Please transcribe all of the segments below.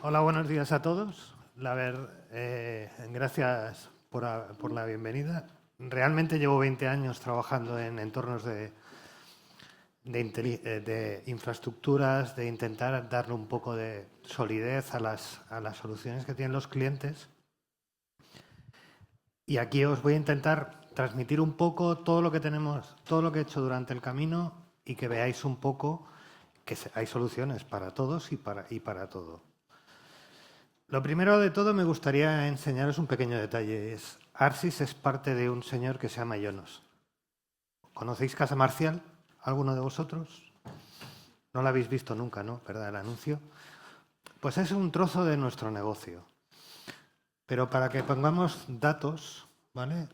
Hola, buenos días a todos. Gracias por la bienvenida. Realmente llevo 20 años trabajando en entornos de infraestructuras, de intentar darle un poco de solidez a las soluciones que tienen los clientes. Y aquí os voy a intentar transmitir un poco todo lo que tenemos, todo lo que he hecho durante el camino y que veáis un poco que hay soluciones para todos y para todo. Lo primero de todo me gustaría enseñaros un pequeño detalle. Arsis es parte de un señor que se llama Ionos. ¿Conocéis Casa Marcial? ¿Alguno de vosotros? No lo habéis visto nunca, ¿no? ¿Verdad? El anuncio. Pues es un trozo de nuestro negocio. Pero para que pongamos datos, ¿vale?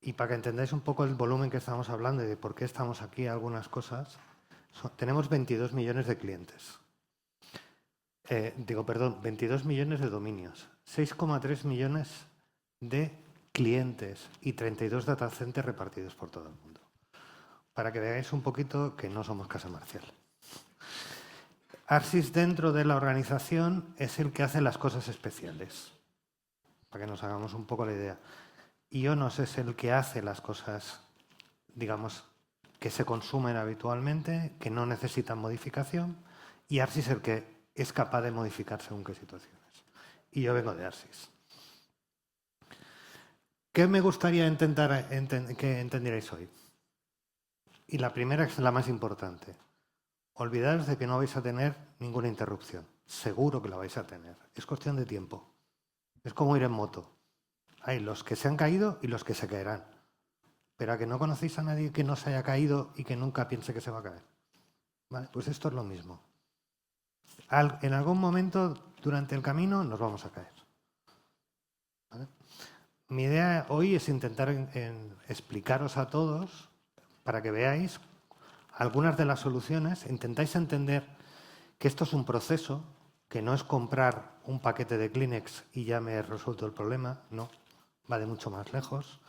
Y para que entendáis un poco el volumen que estamos hablando y de por qué estamos aquí, algunas cosas, tenemos 22 millones de clientes. 22 millones de dominios, 6,3 millones de clientes y 32 data centers repartidos por todo el mundo. Para que veáis un poquito que no somos Casa Marcial. Arsis dentro de la organización es el que hace las cosas especiales, para que nos hagamos un poco la idea. Ionos es el que hace las cosas, digamos, que se consumen habitualmente, que no necesitan modificación, y Arsis es el que es capaz de modificar según qué situaciones. Y yo vengo de Arsis. ¿Qué me gustaría intentar que entendierais hoy? Y la primera es la más importante. Olvidaros de que no vais a tener ninguna interrupción. Seguro que la vais a tener. Es cuestión de tiempo. Es como ir en moto. Hay los que se han caído y los que se caerán. Pero a que no conocéis a nadie que no se haya caído y que nunca piense que se va a caer. ¿Vale? Pues esto es lo mismo. En algún momento durante el camino nos vamos a caer. ¿Vale? Mi idea hoy es intentar explicaros a todos, para que veáis algunas de las soluciones, intentáis entender que esto es un proceso, que no es comprar un paquete de Kleenex y ya me he resuelto el problema, no, va de mucho más lejos,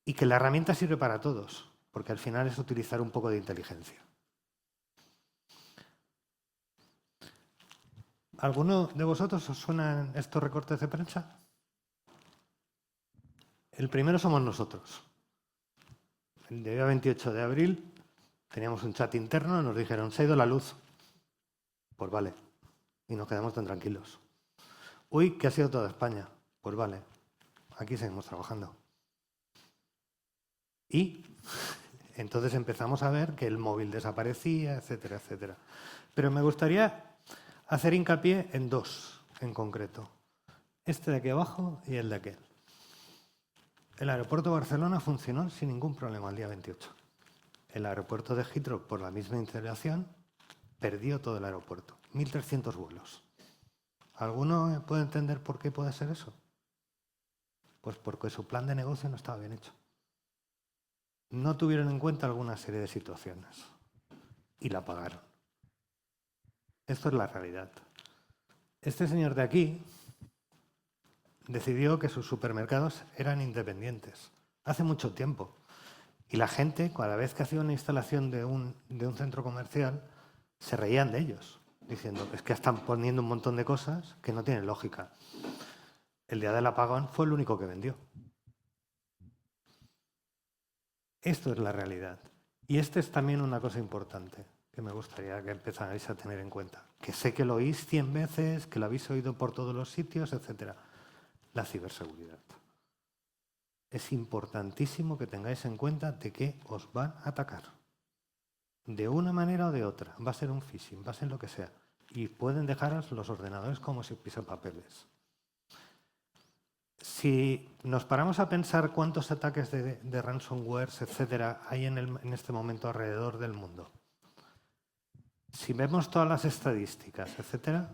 y que la herramienta sirve para todos, porque al final es utilizar un poco de inteligencia. ¿Alguno de vosotros os suenan estos recortes de prensa? El primero somos nosotros. El día 28 de abril teníamos un chat interno y nos dijeron, se ha ido la luz. Pues vale. Y nos quedamos tan tranquilos. Uy, que ha sido toda España. Pues vale. Aquí seguimos trabajando. Y entonces empezamos a ver que el móvil desaparecía, etcétera, etcétera. Pero me gustaría hacer hincapié en dos en concreto. Este de aquí abajo y el de aquel. El aeropuerto de Barcelona funcionó sin ningún problema el día 28. El aeropuerto de Heathrow, por la misma instalación, perdió todo el aeropuerto. 1.300 vuelos. ¿Alguno puede entender por qué puede ser eso? Pues porque su plan de negocio no estaba bien hecho. No tuvieron en cuenta alguna serie de situaciones y la pagaron. Esto es la realidad. Este señor de aquí decidió que sus supermercados eran independientes hace mucho tiempo. Y la gente, cada vez que hacía una instalación de un centro comercial, se reían de ellos, diciendo, es que están poniendo un montón de cosas que no tienen lógica. El día del apagón fue el único que vendió. Esto es la realidad. Y esta es también una cosa importante que me gustaría que empezarais a tener en cuenta. Que sé que lo oís 100 veces, que lo habéis oído por todos los sitios, etc. La ciberseguridad. Es importantísimo que tengáis en cuenta de que os van a atacar. De una manera o de otra. Va a ser un phishing, va a ser lo que sea. Y pueden dejaros los ordenadores como si pisapapeles. Si nos paramos a pensar cuántos ataques de ransomware, etcétera, hay en este momento alrededor del mundo. Si vemos todas las estadísticas, etcétera,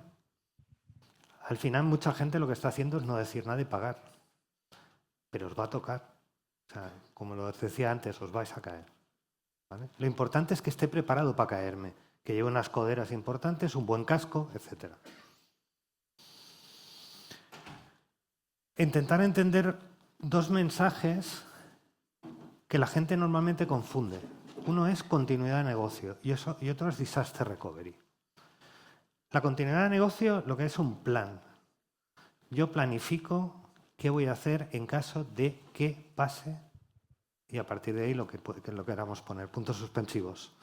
al final mucha gente lo que está haciendo es no decir nada y pagar. Pero os va a tocar. O sea, como lo decía antes, os vais a caer. ¿Vale? Lo importante es que esté preparado para caerme, que lleve unas coderas importantes, un buen casco, etcétera. Intentar entender dos mensajes que la gente normalmente confunde. Uno es continuidad de negocio y otro es disaster recovery. La continuidad de negocio lo que es un plan. Yo planifico qué voy a hacer en caso de que pase y a partir de ahí lo que queramos poner, puntos suspensivos.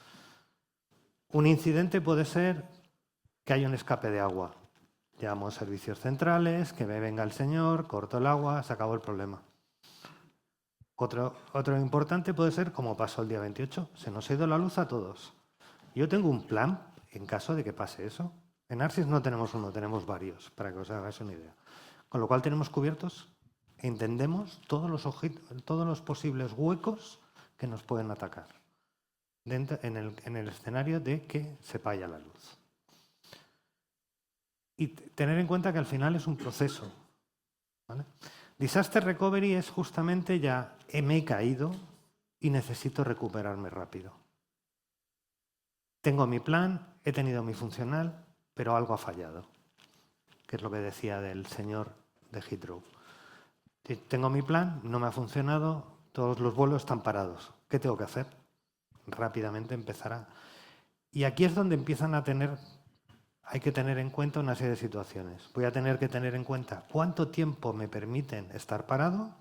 Un incidente puede ser que haya un escape de agua. Llamo a servicios centrales, que me venga el señor, corto el agua, se acabó el problema. Otro importante puede ser, como pasó el día 28, se nos ha ido la luz a todos. Yo tengo un plan en caso de que pase eso. En Arsis no tenemos uno, tenemos varios, para que os hagáis una idea. Con lo cual tenemos cubiertos, entendemos todos los posibles huecos que nos pueden atacar en el escenario de que se vaya la luz. Y tener en cuenta que al final es un proceso, ¿vale? Disaster recovery es justamente ya me he caído y necesito recuperarme rápido. Tengo mi plan, he tenido mi funcional, pero algo ha fallado, que es lo que decía del señor de Heathrow. Tengo mi plan, no me ha funcionado, todos los vuelos están parados. ¿Qué tengo que hacer? Rápidamente empezar a... Y aquí es donde hay que tener en cuenta una serie de situaciones. Voy a tener que tener en cuenta cuánto tiempo me permiten estar parado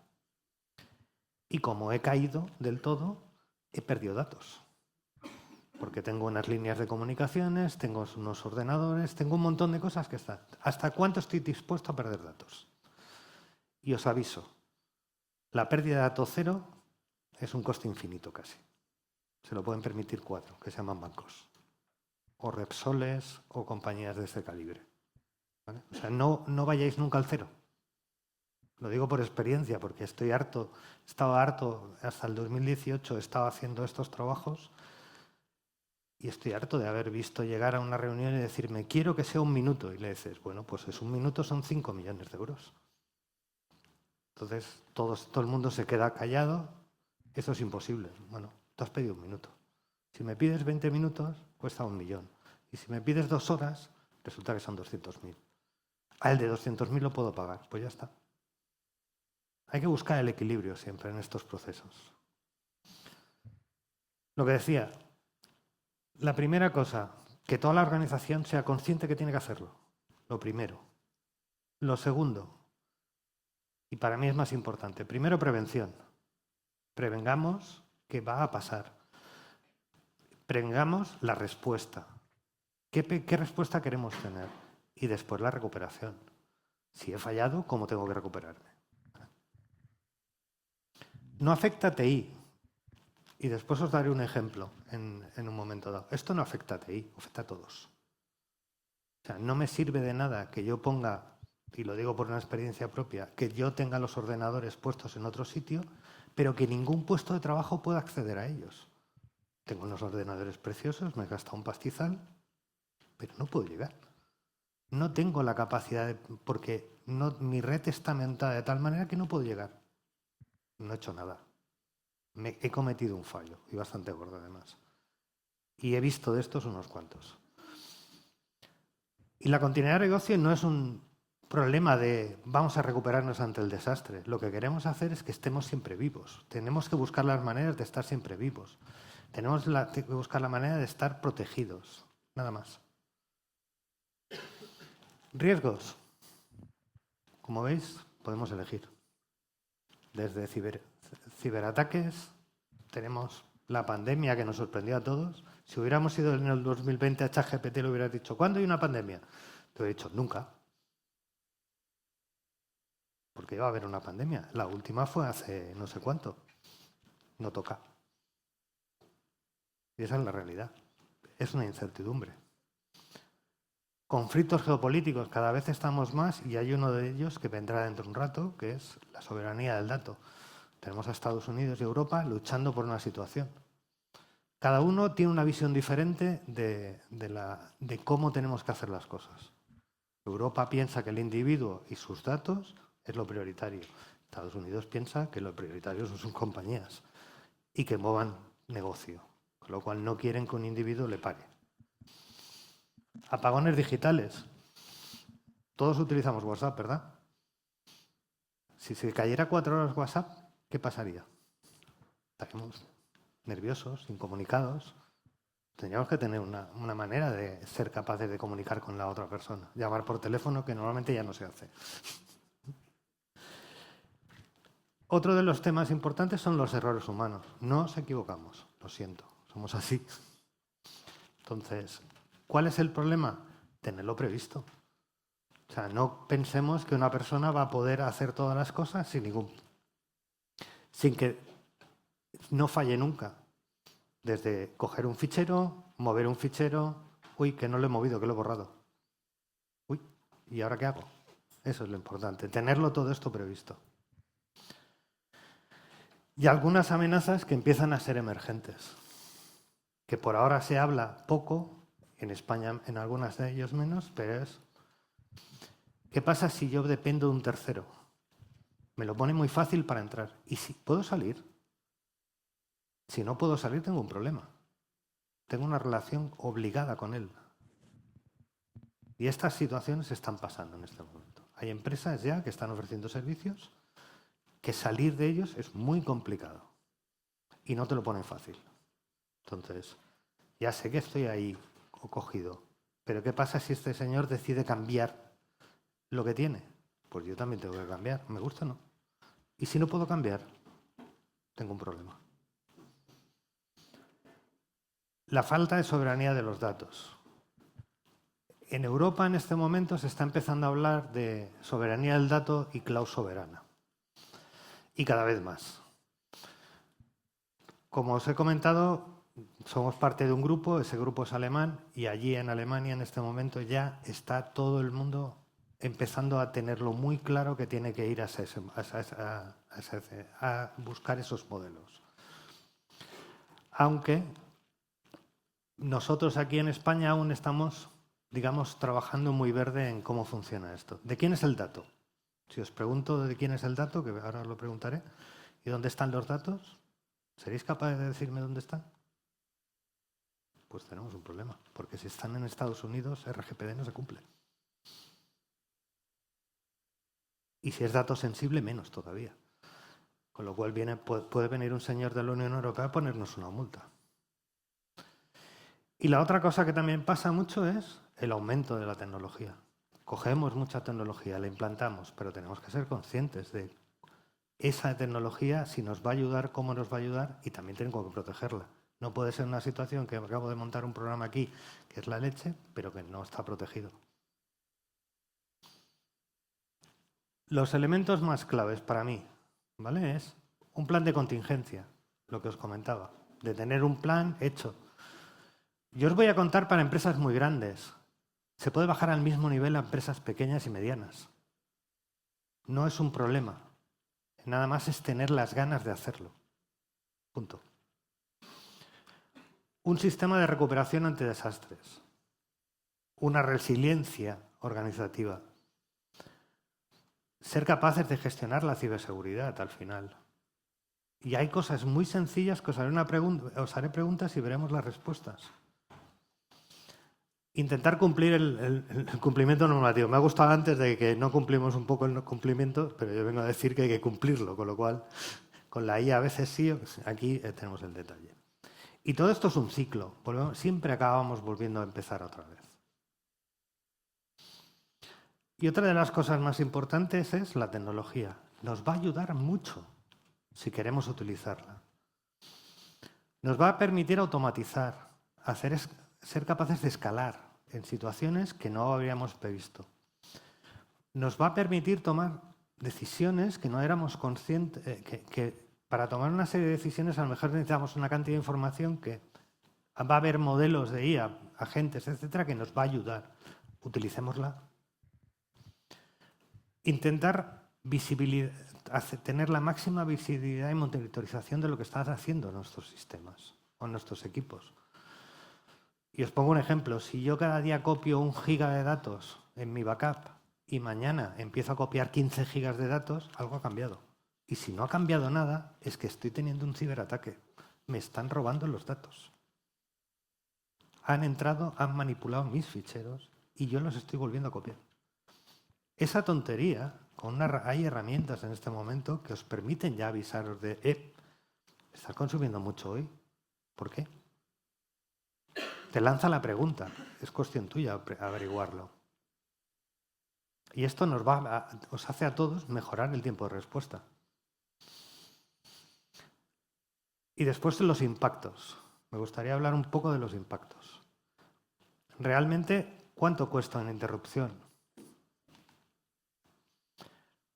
y como he caído del todo, he perdido datos. Porque tengo unas líneas de comunicaciones, tengo unos ordenadores, tengo un montón de cosas que están. ¿Hasta cuánto estoy dispuesto a perder datos? Y os aviso, la pérdida de datos cero es un coste infinito casi. Se lo pueden permitir 4, que se llaman bancos. O Repsoles o compañías de este calibre. ¿Vale? O sea, no vayáis nunca al cero. Lo digo por experiencia, porque estaba harto, hasta el 2018 estaba haciendo estos trabajos y estoy harto de haber visto llegar a una reunión y decirme, quiero que sea 1 minuto. Y le dices, bueno, pues es 1 minuto, son 5 millones de euros. Entonces, todo el mundo se queda callado. Eso es imposible. Bueno, tú has pedido 1 minuto. Si me pides 20 minutos, cuesta 1 millón. Y si me pides 2 horas, resulta que son 200.000. Al de 200.000 lo puedo pagar. Pues ya está. Hay que buscar el equilibrio siempre en estos procesos. Lo que decía, la primera cosa, que toda la organización sea consciente que tiene que hacerlo. Lo primero. Lo segundo, y para mí es más importante, primero prevención. Prevengamos qué va a pasar. Prevengamos la respuesta. ¿Qué respuesta queremos tener? Y después la recuperación. Si he fallado, ¿cómo tengo que recuperarme? No afecta a TI. Y después os daré un ejemplo en un momento dado. Esto no afecta a TI, afecta a todos. O sea, no me sirve de nada que yo ponga, y lo digo por una experiencia propia, que yo tenga los ordenadores puestos en otro sitio, pero que ningún puesto de trabajo pueda acceder a ellos. Tengo unos ordenadores preciosos, me he gastado un pastizal, pero no puedo llegar. No tengo la capacidad, porque mi red está montada de tal manera que no puedo llegar. No he hecho nada. He cometido un fallo, y bastante gordo además. Y he visto de estos unos cuantos. Y la continuidad de negocio no es un problema de vamos a recuperarnos ante el desastre. Lo que queremos hacer es que estemos siempre vivos. Tenemos que buscar las maneras de estar siempre vivos. Tenemos que buscar la manera de estar protegidos. Nada más. Riesgos. Como veis, podemos elegir. Desde ciberataques, tenemos la pandemia que nos sorprendió a todos. Si hubiéramos ido en el 2020 a ChatGPT, le hubieras dicho, ¿cuándo hay una pandemia? Te hubiera dicho, nunca. Porque iba a haber una pandemia. La última fue hace no sé cuánto. No toca. Y esa es la realidad. Es una incertidumbre. Conflictos geopolíticos, cada vez estamos más y hay uno de ellos que vendrá dentro de un rato, que es la soberanía del dato. Tenemos a Estados Unidos y Europa luchando por una situación. Cada uno tiene una visión diferente de cómo tenemos que hacer las cosas. Europa piensa que el individuo y sus datos es lo prioritario. Estados Unidos piensa que lo prioritario son sus compañías y que muevan negocio, con lo cual no quieren que un individuo le pare. Apagones digitales. Todos utilizamos WhatsApp, ¿verdad? Si se cayera 4 horas WhatsApp, ¿qué pasaría? Estaríamos nerviosos, incomunicados. Tendríamos que tener una manera de ser capaces de comunicar con la otra persona. Llamar por teléfono, que normalmente ya no se hace. Otro de los temas importantes son los errores humanos. No nos equivocamos, lo siento, somos así. Entonces, ¿cuál es el problema? Tenerlo previsto. O sea, no pensemos que una persona va a poder hacer todas las cosas sin que no falle nunca. Desde coger un fichero, mover un fichero, uy, que no lo he movido, que lo he borrado. Uy, ¿y ahora qué hago? Eso es lo importante, tenerlo todo esto previsto. Y algunas amenazas que empiezan a ser emergentes, que por ahora se habla poco, en España en algunas de ellos menos, pero es, ¿qué pasa si yo dependo de un tercero? Me lo pone muy fácil para entrar. ¿Y si puedo salir? Si no puedo salir, tengo un problema. Tengo una relación obligada con él. Y estas situaciones están pasando en este momento. Hay empresas ya que están ofreciendo servicios que salir de ellos es muy complicado y no te lo ponen fácil. Entonces, ya sé que estoy ahí cogido, pero ¿qué pasa si este señor decide cambiar lo que tiene? Pues yo también tengo que cambiar, me gusta o no. Y si no puedo cambiar, tengo un problema. La falta de soberanía de los datos. En Europa en este momento se está empezando a hablar de soberanía del dato y cloud soberana. Y cada vez más. Como os he comentado, somos parte de un grupo, ese grupo es alemán, y allí en Alemania en este momento ya está todo el mundo empezando a tenerlo muy claro que tiene que ir a buscar esos modelos. Aunque nosotros aquí en España aún estamos, digamos, trabajando muy verde en cómo funciona esto. ¿De quién es el dato? Si os pregunto de quién es el dato, que ahora os lo preguntaré, ¿y dónde están los datos? ¿Seréis capaces de decirme dónde están? Pues tenemos un problema, porque si están en Estados Unidos, RGPD no se cumple. Y si es dato sensible, menos todavía. Con lo cual puede venir un señor de la Unión Europea a ponernos una multa. Y la otra cosa que también pasa mucho es el aumento de la tecnología. Cogemos mucha tecnología, la implantamos, pero tenemos que ser conscientes de esa tecnología, si nos va a ayudar, cómo nos va a ayudar, y también tengo que protegerla. No puede ser una situación que acabo de montar un programa aquí, que es la leche, pero que no está protegido. Los elementos más claves para mí, ¿vale? Es un plan de contingencia, lo que os comentaba, de tener un plan hecho. Yo os voy a contar para empresas muy grandes. Se puede bajar al mismo nivel a empresas pequeñas y medianas. No es un problema. Nada más es tener las ganas de hacerlo. Punto. Un sistema de recuperación ante desastres. Una resiliencia organizativa. Ser capaces de gestionar la ciberseguridad al final. Y hay cosas muy sencillas que os haré preguntas y veremos las respuestas. Intentar cumplir el cumplimiento normativo. Me ha gustado antes de que no cumplimos un poco el cumplimiento, pero yo vengo a decir que hay que cumplirlo, con lo cual con la IA a veces sí, aquí tenemos el detalle. Y todo esto es un ciclo, siempre acabamos volviendo a empezar otra vez. Y otra de las cosas más importantes es la tecnología. Nos va a ayudar mucho si queremos utilizarla. Nos va a permitir automatizar, ser capaces de escalar en situaciones que no habríamos previsto. Nos va a permitir tomar decisiones que no éramos conscientes, que para tomar una serie de decisiones a lo mejor necesitamos una cantidad de información que va a haber modelos de IA, agentes, etcétera, que nos va a ayudar. Utilicémosla. Intentar tener la máxima visibilidad y monitorización de lo que están haciendo nuestros sistemas o nuestros equipos. Y os pongo un ejemplo. Si yo cada día copio 1 giga de datos en mi backup y mañana empiezo a copiar 15 gigas de datos, algo ha cambiado. Y si no ha cambiado nada, es que estoy teniendo un ciberataque. Me están robando los datos. Han entrado, han manipulado mis ficheros y yo los estoy volviendo a copiar. Esa tontería, hay herramientas en este momento que os permiten ya avisaros de estás consumiendo mucho hoy. ¿Por qué? te lanza la pregunta. Es cuestión tuya averiguarlo. Y esto os hace a todos mejorar el tiempo de respuesta. Y después los impactos. Me gustaría hablar un poco de los impactos. Realmente, ¿cuánto cuesta una interrupción?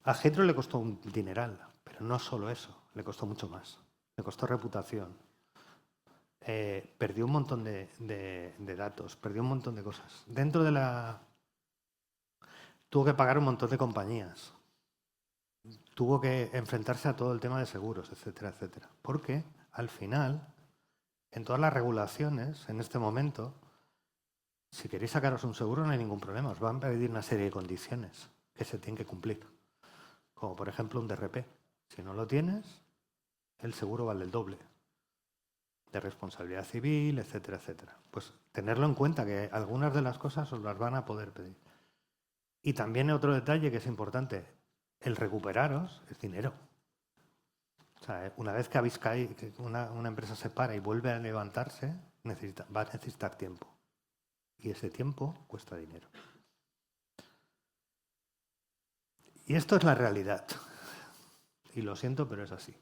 A Heathrow le costó un dineral, pero no solo eso, le costó mucho más. Le costó reputación. Perdió un montón de datos, perdió un montón de cosas. Dentro de la... Tuvo que pagar un montón de compañías. Tuvo que enfrentarse a todo el tema de seguros, etcétera, etcétera. Porque, al final, en todas las regulaciones, en este momento, si queréis sacaros un seguro no hay ningún problema. Os van a pedir una serie de condiciones que se tienen que cumplir. Como, por ejemplo, un DRP. Si no lo tienes, el seguro vale el doble. De responsabilidad civil, etcétera, etcétera. Pues tenerlo en cuenta, que algunas de las cosas os las van a poder pedir. Y también otro detalle que es importante, el recuperaros es dinero. O sea, una vez que habéis caído, que una empresa se para y vuelve a levantarse, va a necesitar tiempo. Y ese tiempo cuesta dinero. Y esto es la realidad. Y lo siento, pero es así.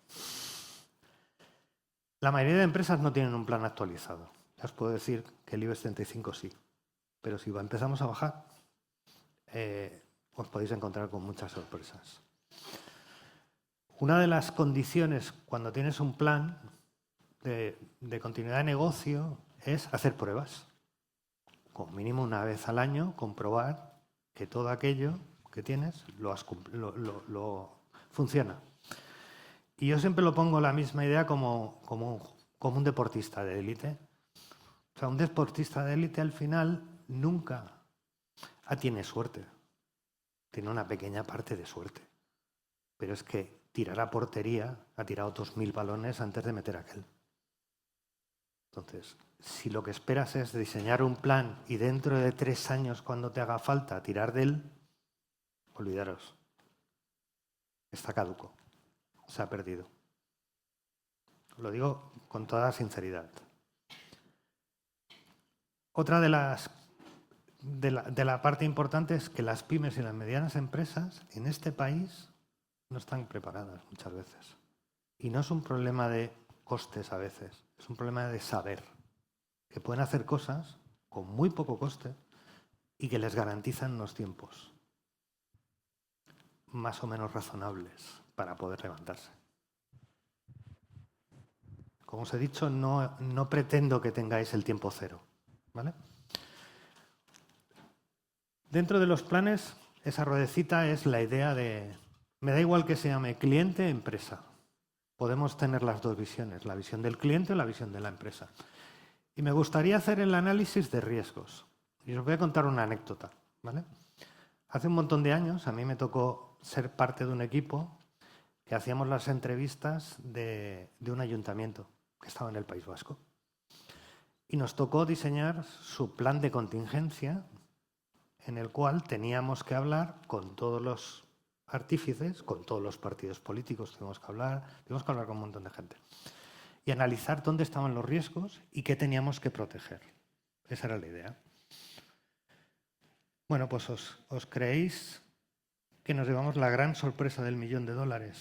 La mayoría de empresas no tienen un plan actualizado. Ya os puedo decir que el IBEX 35 sí. Pero si empezamos a bajar, os podéis encontrar con muchas sorpresas. Una de las condiciones cuando tienes un plan de continuidad de negocio es hacer pruebas. Como mínimo una vez al año, comprobar que todo aquello que tienes lo funciona. Y yo siempre lo pongo la misma idea como un deportista de élite. O sea, un deportista de élite al final nunca tiene suerte. Tiene una pequeña parte de suerte. Pero es que tirar a portería ha tirado 2000 balones antes de meter aquel. Entonces, si lo que esperas es diseñar un plan y dentro de 3 años, cuando te haga falta, tirar de él, olvidaros. Está caduco. Se ha perdido. Lo digo con toda sinceridad. Otra de la parte importante es que las pymes y las medianas empresas en este país no están preparadas muchas veces. Y no es un problema de costes a veces, es un problema de saber que pueden hacer cosas con muy poco coste y que les garantizan unos tiempos más o menos razonables para poder levantarse. Como os he dicho, no pretendo que tengáis el tiempo cero, ¿vale? Dentro de los planes, esa ruedecita es la idea de, me da igual que se llame cliente, empresa. Podemos tener las dos visiones, la visión del cliente o la visión de la empresa. Y me gustaría hacer el análisis de riesgos. Y os voy a contar una anécdota, ¿vale? Hace un montón de años a mí me tocó ser parte de un equipo que hacíamos las entrevistas de un ayuntamiento que estaba en el País Vasco. Y nos tocó diseñar su plan de contingencia en el cual teníamos que hablar con todos los artífices, con todos los partidos políticos, tuvimos que hablar con un montón de gente. Y analizar dónde estaban los riesgos y qué teníamos que proteger. Esa era la idea. Bueno, pues os creéis que nos llevamos la gran sorpresa del $1.000.000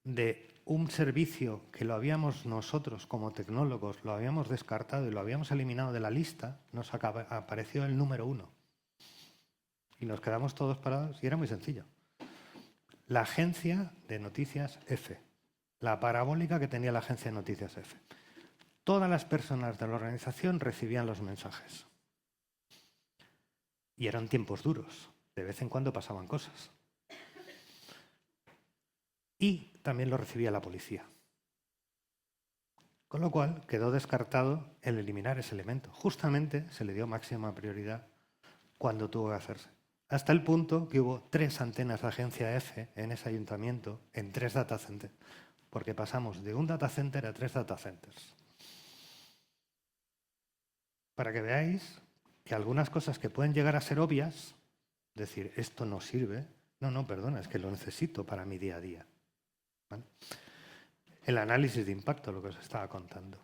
de un servicio que lo habíamos nosotros como tecnólogos, lo habíamos descartado y lo habíamos eliminado de la lista, nos apareció el número 1. Y nos quedamos todos parados y era muy sencillo. La agencia de noticias F, la parabólica que tenía la agencia de noticias F. Todas las personas de la organización recibían los mensajes. Y eran tiempos duros. De vez en cuando pasaban cosas. Y también lo recibía la policía. Con lo cual quedó descartado el eliminar ese elemento. Justamente se le dio máxima prioridad cuando tuvo que hacerse. Hasta el punto que hubo 3 antenas de agencia F en ese ayuntamiento en 3 data centers. Porque pasamos de un data center a 3 data centers. Para que veáis que algunas cosas que pueden llegar a ser obvias, decir, esto no sirve, no, perdona, es que lo necesito para mi día a día. ¿Vale? El análisis de impacto, lo que os estaba contando.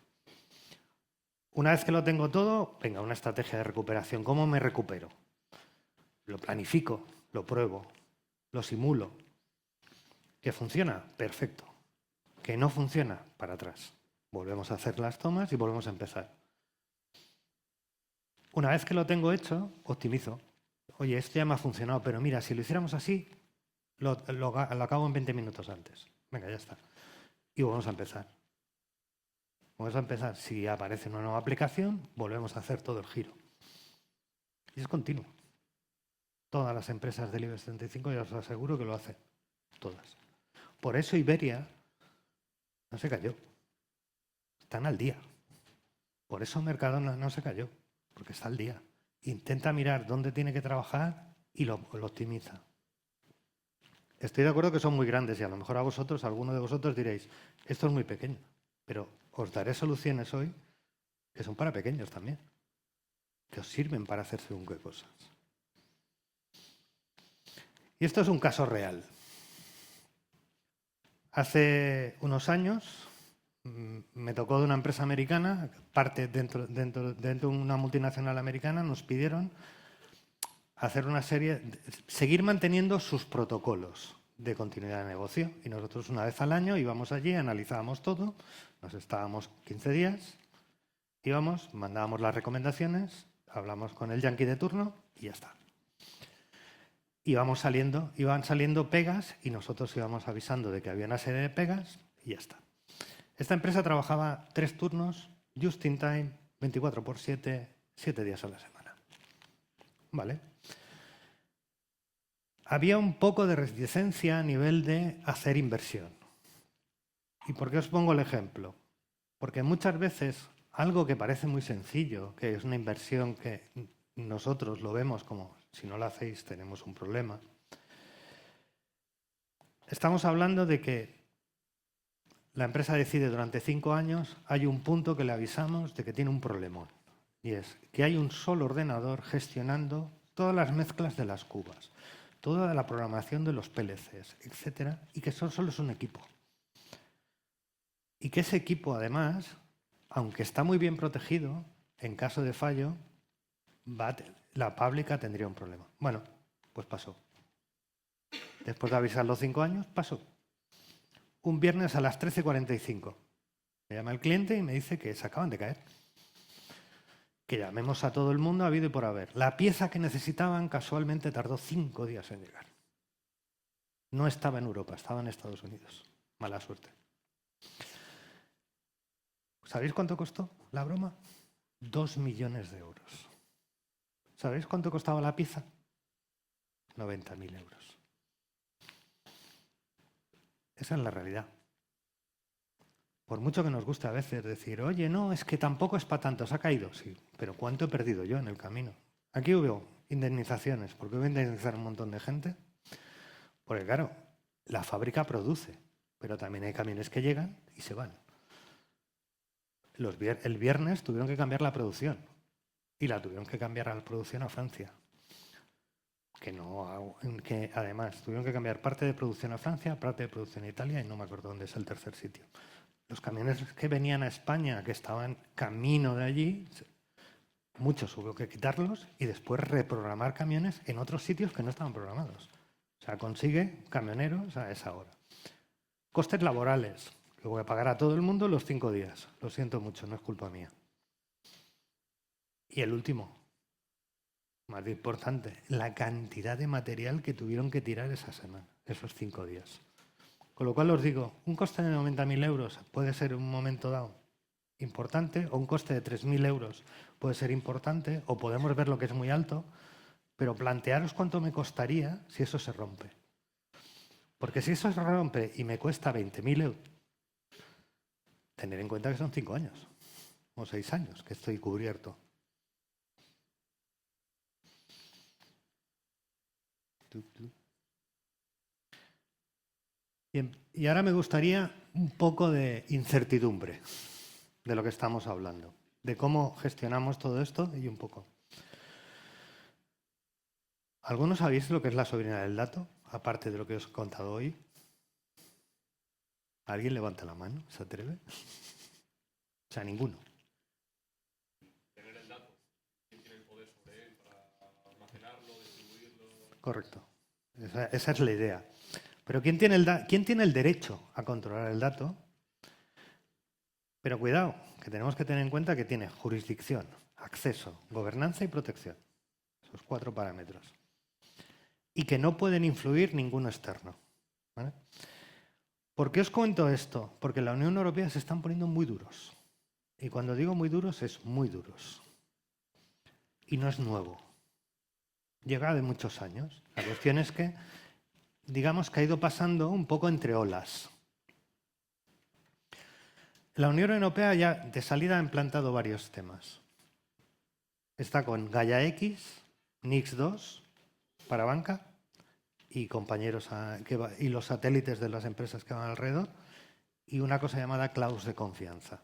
Una vez que lo tengo todo, venga, una estrategia de recuperación. ¿Cómo me recupero? Lo planifico, lo pruebo, lo simulo. ¿Que funciona? Perfecto. ¿Que no funciona? Para atrás. Volvemos a hacer las tomas y volvemos a empezar. Una vez que lo tengo hecho, optimizo. Oye, esto ya me ha funcionado, pero mira, si lo hiciéramos así, lo acabo en 20 minutos antes. Venga, ya está. Y volvemos a empezar. Vamos a empezar. Si aparece una nueva aplicación, volvemos a hacer todo el giro. Y es continuo. Todas las empresas del IBEX 35 ya os aseguro que lo hacen. Todas. Por eso Iberia no se cayó. Están al día. Por eso Mercadona no se cayó. Porque está al día. Intenta mirar dónde tiene que trabajar y lo optimiza. Estoy de acuerdo que son muy grandes y a lo mejor a vosotros, alguno de vosotros diréis, esto es muy pequeño. Pero os daré soluciones hoy que son para pequeños también. Que os sirven para hacer según qué cosas. Y esto es un caso real. Hace unos años me tocó de una empresa americana, parte dentro de una multinacional americana, nos pidieron hacer una serie, seguir manteniendo sus protocolos de continuidad de negocio. Y nosotros una vez al año íbamos allí, analizábamos todo, nos estábamos 15 días, íbamos, mandábamos las recomendaciones, hablamos con el yankee de turno y ya está. Iban saliendo pegas y nosotros íbamos avisando de que había una serie de pegas y ya está. Esta empresa trabajaba 3 turnos, just in time, 24/7, 7 días a la semana. ¿Vale? Había un poco de reticencia a nivel de hacer inversión. ¿Y por qué os pongo el ejemplo? Porque muchas veces algo que parece muy sencillo, que es una inversión que nosotros lo vemos como si no lo hacéis tenemos un problema. Estamos hablando de que la empresa decide durante 5 años, hay un punto que le avisamos de que tiene un problemón. Y es que hay un solo ordenador gestionando todas las mezclas de las cubas, toda la programación de los PLCs, etcétera, y que eso solo es un equipo. Y que ese equipo, además, aunque está muy bien protegido, en caso de fallo, la fábrica tendría un problema. Bueno, pues pasó. Después de avisar los 5 años, pasó. Un viernes a las 13:45. Me llama el cliente y me dice que se acaban de caer. Que llamemos a todo el mundo habido y por haber. La pieza que necesitaban casualmente tardó 5 días en llegar. No estaba en Europa, estaba en Estados Unidos. Mala suerte. ¿Sabéis cuánto costó la broma? 2 millones de euros. ¿Sabéis cuánto costaba la pieza? 90.000 euros. Esa es la realidad. Por mucho que nos guste a veces decir, oye, no, es que tampoco es para tanto, se ha caído. Sí, pero ¿cuánto he perdido yo en el camino? Aquí hubo indemnizaciones, porque voy a indemnizar a un montón de gente. Porque claro, la fábrica produce, pero también hay camiones que llegan y se van. El viernes tuvieron que cambiar la producción y la tuvieron que cambiar a la producción a Francia. Que además tuvieron que cambiar parte de producción a Francia, parte de producción a Italia y no me acuerdo dónde es el tercer sitio. Los camiones que venían a España, que estaban camino de allí, muchos hubo que quitarlos y después reprogramar camiones en otros sitios que no estaban programados. O sea, consigue camioneros a esa hora. Costes laborales, que voy a pagar a todo el mundo los 5 días. Lo siento mucho, no es culpa mía. Y el último, más importante, la cantidad de material que tuvieron que tirar esa semana, esos 5 días. Con lo cual os digo, un coste de 90.000 euros puede ser en un momento dado importante, o un coste de 3.000 euros puede ser importante, o podemos ver lo que es muy alto, pero plantearos cuánto me costaría si eso se rompe. Porque si eso se rompe y me cuesta 20.000 euros, tener en cuenta que son 5 años o 6 años que estoy cubierto. Bien, y ahora me gustaría un poco de incertidumbre de lo que estamos hablando, de cómo gestionamos todo esto y un poco. ¿Algunos sabéis lo que es la soberanía del dato, aparte de lo que os he contado hoy? ¿Alguien levanta la mano? ¿Se atreve? O sea, ninguno. poder sobre él para almacenarlo, distribuirlo. Correcto. Esa es la idea. Pero ¿quién tiene el derecho a controlar el dato? Pero cuidado, que tenemos que tener en cuenta que tiene jurisdicción, acceso, gobernanza y protección. Esos 4 parámetros. Y que no pueden influir ninguno externo. ¿Vale? ¿Por qué os cuento esto? Porque en la Unión Europea se están poniendo muy duros. Y cuando digo muy duros, es muy duros. Y no es nuevo. Llega de muchos años. La cuestión es que, digamos que ha ido pasando un poco entre olas. La Unión Europea ya de salida ha implantado varios temas. Está con Gaia X, NIX2 para banca y compañeros y los satélites de las empresas que van alrededor y una cosa llamada clouds de confianza.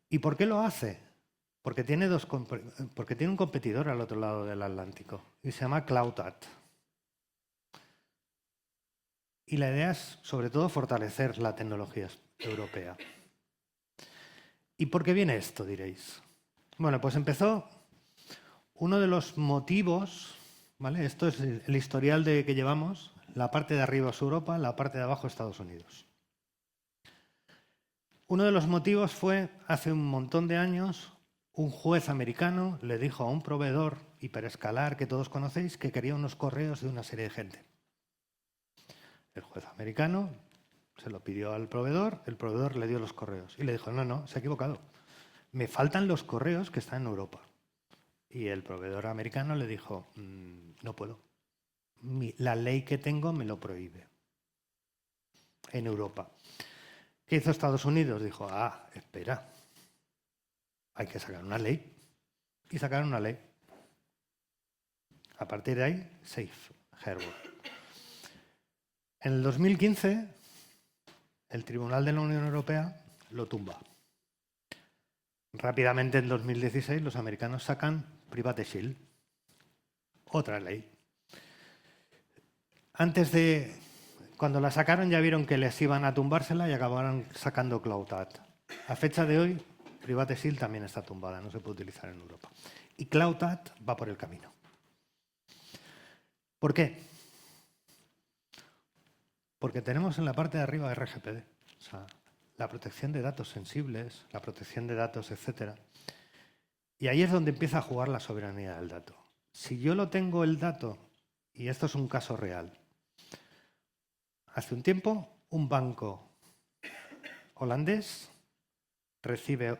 ¿Y por qué lo hace? Porque tiene un competidor al otro lado del Atlántico y se llama CloudAt. Y la idea es, sobre todo, fortalecer la tecnología europea. ¿Y por qué viene esto, diréis? Bueno, pues empezó uno de los motivos, ¿vale? Esto es el historial que llevamos. La parte de arriba es Europa, la parte de abajo Estados Unidos. Uno de los motivos fue, hace un montón de años, un juez americano le dijo a un proveedor hiperescalar que todos conocéis que quería unos correos de una serie de gente. El juez americano se lo pidió al proveedor, el proveedor le dio los correos y le dijo, no, se ha equivocado. Me faltan los correos que están en Europa. Y el proveedor americano le dijo, no puedo. La ley que tengo me lo prohíbe. En Europa. ¿Qué hizo Estados Unidos? Dijo, espera, hay que sacar una ley. Y sacaron una ley. A partir de ahí, Safe Harbor. En el 2015, el Tribunal de la Unión Europea lo tumba. Rápidamente, en 2016, los americanos sacan Private Shield, otra ley. Cuando la sacaron ya vieron que les iban a tumbársela y acabaron sacando CloudAt. A fecha de hoy, Private Shield también está tumbada, no se puede utilizar en Europa. Y CloudAt va por el camino. ¿Por qué? Porque tenemos en la parte de arriba RGPD, o sea, la protección de datos sensibles, la protección de datos, etc. Y ahí es donde empieza a jugar la soberanía del dato. Si yo lo tengo el dato, y esto es un caso real, hace un tiempo un banco holandés recibe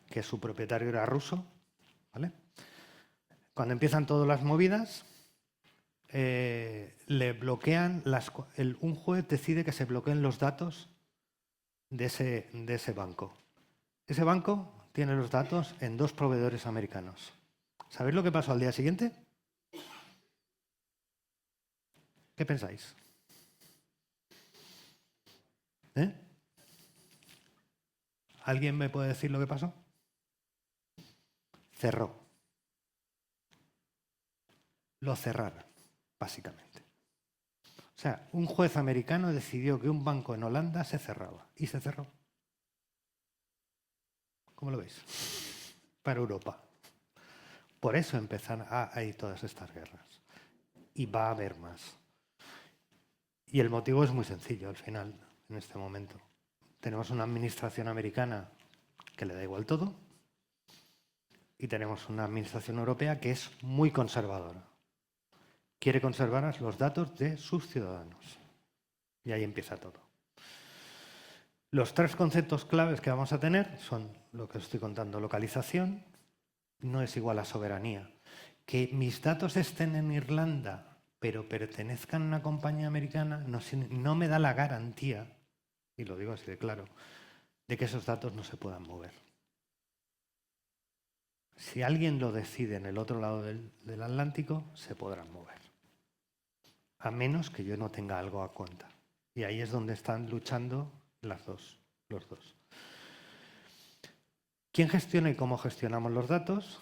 que su propietario era ruso, ¿vale? Cuando empiezan todas las movidas, le bloquean un juez decide que se bloqueen los datos de ese banco. Ese banco tiene los datos en 2 proveedores americanos. ¿Sabéis lo que pasó al día siguiente? ¿Qué pensáis? ¿Alguien me puede decir lo que pasó? Cerró. Lo cerraron, básicamente. O sea, un juez americano decidió que un banco en Holanda se cerraba y se cerró. ¿Cómo lo veis? Para Europa. Por eso empezaron a ir todas estas guerras. Y va a haber más. Y el motivo es muy sencillo al final, en este momento. Tenemos una administración americana que le da igual todo y tenemos una administración europea que es muy conservadora. Quiere conservar los datos de sus ciudadanos. Y ahí empieza todo. Los 3 conceptos claves que vamos a tener son lo que os estoy contando. Localización no es igual a soberanía. Que mis datos estén en Irlanda pero pertenezcan a una compañía americana no me da la garantía, y lo digo así de claro, de que esos datos no se puedan mover. Si alguien lo decide en el otro lado del Atlántico, se podrán mover. A menos que yo no tenga algo a cuenta. Y ahí es donde están luchando los dos. ¿Quién gestiona y cómo gestionamos los datos?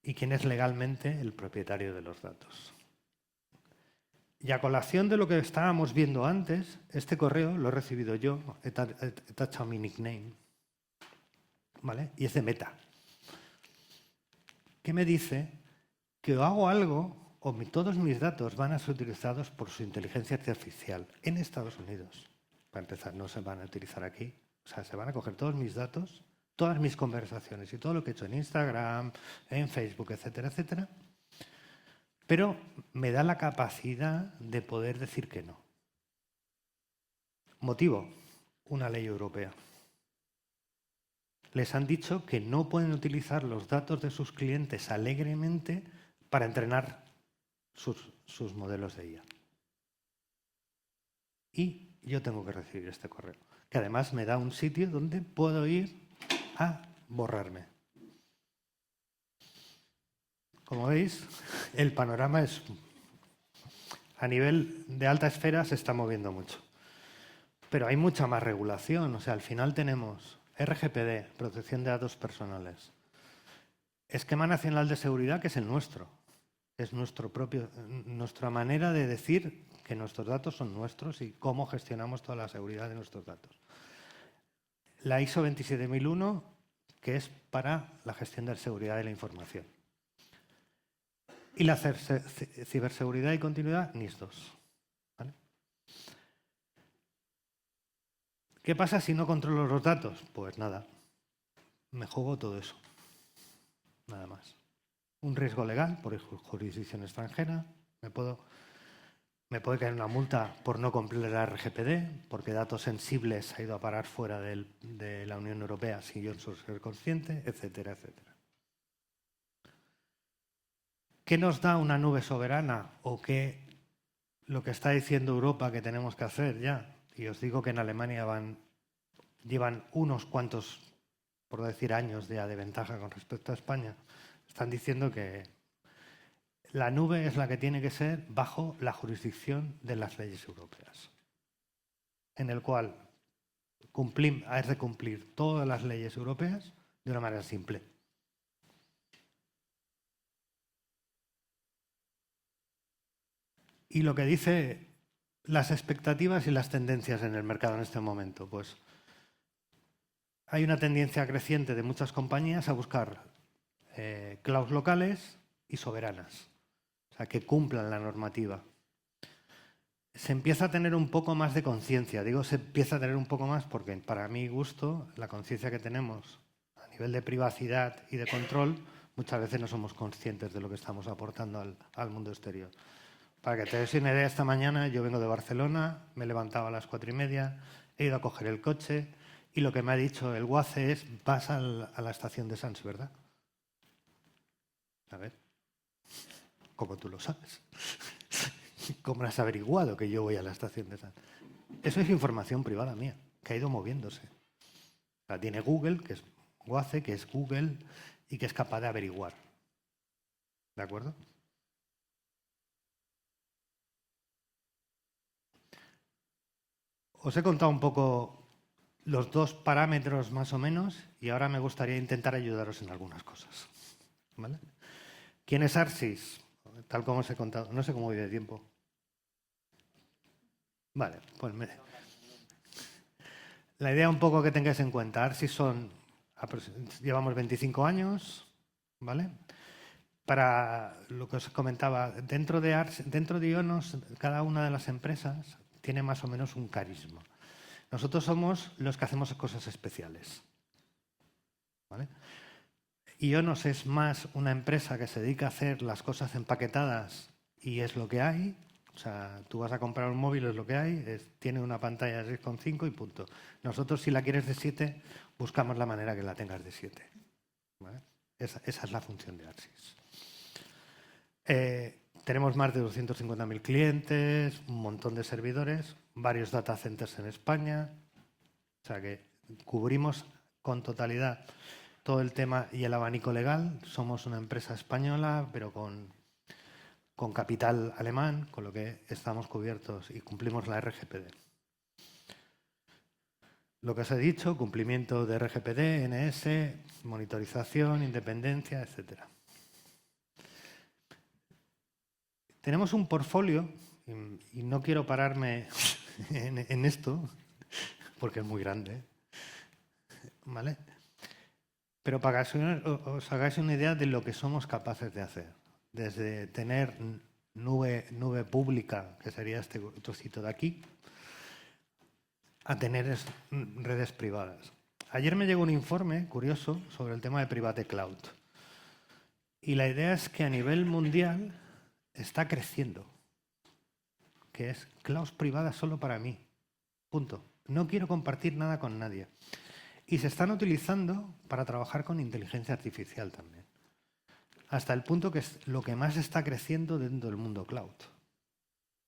¿Y quién es legalmente el propietario de los datos? Y a colación de lo que estábamos viendo antes, este correo lo he recibido yo, he tachado mi nickname, ¿vale? Y es de Meta. que me dice que o hago algo o todos mis datos van a ser utilizados por su inteligencia artificial en Estados Unidos. Para empezar, no se van a utilizar aquí. O sea, se van a coger todos mis datos, todas mis conversaciones y todo lo que he hecho en Instagram, en Facebook, etcétera, etcétera. Pero me da la capacidad de poder decir que no. Motivo, una ley europea. Les han dicho que no pueden utilizar los datos de sus clientes alegremente para entrenar sus modelos de IA. Y yo tengo que recibir este correo, que además me da un sitio donde puedo ir a borrarme. Como veis, el panorama es, a nivel de alta esfera se está moviendo mucho. Pero hay mucha más regulación. O sea, al final tenemos RGPD, protección de datos personales. Esquema Nacional de Seguridad, que es el nuestro. Es nuestra manera de decir que nuestros datos son nuestros y cómo gestionamos toda la seguridad de nuestros datos. La ISO 27001, que es para la gestión de la seguridad de la información. Y la ciberseguridad y continuidad, NIS2. ¿Vale? ¿Qué pasa si no controlo los datos? Pues nada, me juego todo eso. Nada más. Un riesgo legal por jurisdicción extranjera. Me puede caer una multa por no cumplir la RGPD, porque datos sensibles ha ido a parar fuera de la Unión Europea sin yo ser consciente, etcétera, etcétera. ¿Qué nos da una nube soberana o qué lo que está diciendo Europa que tenemos que hacer ya? Y os digo que en Alemania llevan unos cuantos, por decir años de ventaja con respecto a España. Están diciendo que la nube es la que tiene que ser bajo la jurisdicción de las leyes europeas, en el cual hay de cumplir todas las leyes europeas de una manera simple. Y lo que dice las expectativas y las tendencias en el mercado en este momento, pues hay una tendencia creciente de muchas compañías a buscar clouds locales y soberanas, o sea, que cumplan la normativa. Se empieza a tener un poco más de conciencia, digo se empieza a tener un poco más porque para mi gusto la conciencia que tenemos a nivel de privacidad y de control muchas veces no somos conscientes de lo que estamos aportando al mundo exterior. Para que te des una idea, esta mañana yo vengo de Barcelona, me he levantado a las 4:30, he ido a coger el coche y lo que me ha dicho el WACE es vas a la estación de Sants, ¿verdad? A ver, ¿cómo tú lo sabes? ¿Cómo has averiguado que yo voy a la estación de Sants? Eso es información privada mía, que ha ido moviéndose. La tiene Google, que es WACE, que es Google y que es capaz de averiguar. ¿De acuerdo? Os he contado un poco los dos parámetros más o menos y ahora me gustaría intentar ayudaros en algunas cosas. ¿Vale? ¿Quién es Arsis? Tal como os he contado. No sé cómo voy de tiempo. Vale, pues la idea un poco que tengáis en cuenta. Arsis llevamos 25 años, ¿vale? Para lo que os comentaba, dentro de Ionos, cada una de las empresas tiene más o menos un carisma. Nosotros somos los que hacemos cosas especiales. ¿Vale? Ionos es más una empresa que se dedica a hacer las cosas empaquetadas y es lo que hay. O sea, tú vas a comprar un móvil, es lo que hay, tiene una pantalla de 6,5 y punto. Nosotros, si la quieres de 7, buscamos la manera que la tengas de 7. ¿Vale? Esa es la función de Arsis. Tenemos más de 250.000 clientes, un montón de servidores, varios data centers en España. O sea que cubrimos con totalidad todo el tema y el abanico legal. Somos una empresa española, pero con capital alemán, con lo que estamos cubiertos y cumplimos la RGPD. Lo que os he dicho, cumplimiento de RGPD, NS, monitorización, independencia, etcétera. Tenemos un portfolio, y no quiero pararme en esto, porque es muy grande, ¿vale? Pero para que os hagáis una idea de lo que somos capaces de hacer. Desde tener nube pública, que sería este trocito de aquí, a tener redes privadas. Ayer me llegó un informe curioso sobre el tema de Private Cloud. Y la idea es que a nivel mundial está creciendo, que es cloud privada solo para mí. Punto. No quiero compartir nada con nadie. Y se están utilizando para trabajar con inteligencia artificial también. Hasta el punto que es lo que más está creciendo dentro del mundo cloud.